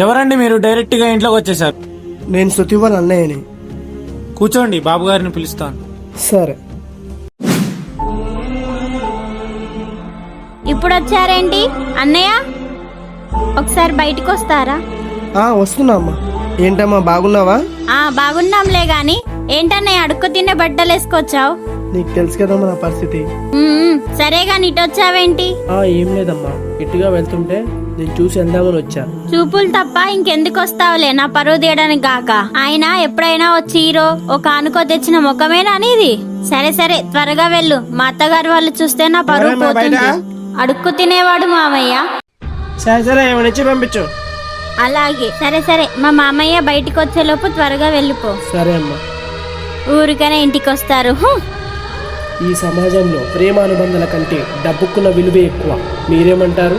ఎవరండి మీరు డైరెక్ట్ గా ఇంట్లోకి వచ్చేసారు? నేను శృతి వాళ్ళ అన్నయ్యని. కూర్చోండి, బాబు గారిని పిలుస్తాను. సరే. ఇప్పుడు వచ్చారేంటి అన్నయ్య? ఒకసారి బయటికి వస్తారా? వస్తున్నా అమ్మా. ఏంటమ్మా బాగున్నావా? బాగున్నాంలే గాని ఏంటన్నయ్య అడుక్కు తినే బట్టలు వేసుకొచ్చావు? నీకు తెలుసు కదమ్మా నా పరిస్థితి. సరే గాని ఇటు వచ్చావేంటి? ఏం లేదమ్మా, ఇటుగా వెళ్తుంటే నేను చూసి వెళ్దామని వచ్చా. చూపులు తప్ప ఇంకెందుకు వస్తావులే నా పరువు తీయడానికి గాక. ఆయన ఎప్పుడైనా వచ్చి హీరో ఒక ఆనుకో తెచ్చిన ముఖమేనా అనేది? సరే సరే త్వరగా వెళ్ళు, మా అత్తగారు వాళ్ళు చూస్తే నా పరువు పోతుంది. అడుక్కు తినేవాడు మామయ్య. సరే సరే ఏమనిచ్చి పంపించు. అలాగే సరే సరే, మా మామయ్య బయటికి వచ్చేలోపు త్వరగా వెళ్ళిపో. సరే అమ్మా. ఊరికనే ఇంటికి వస్తారు. ఈ సమాజంలో ప్రేమ అనుబంధాల కంటే డబ్బుకున్న విలువే ఎక్కువ. మీరేమంటారు?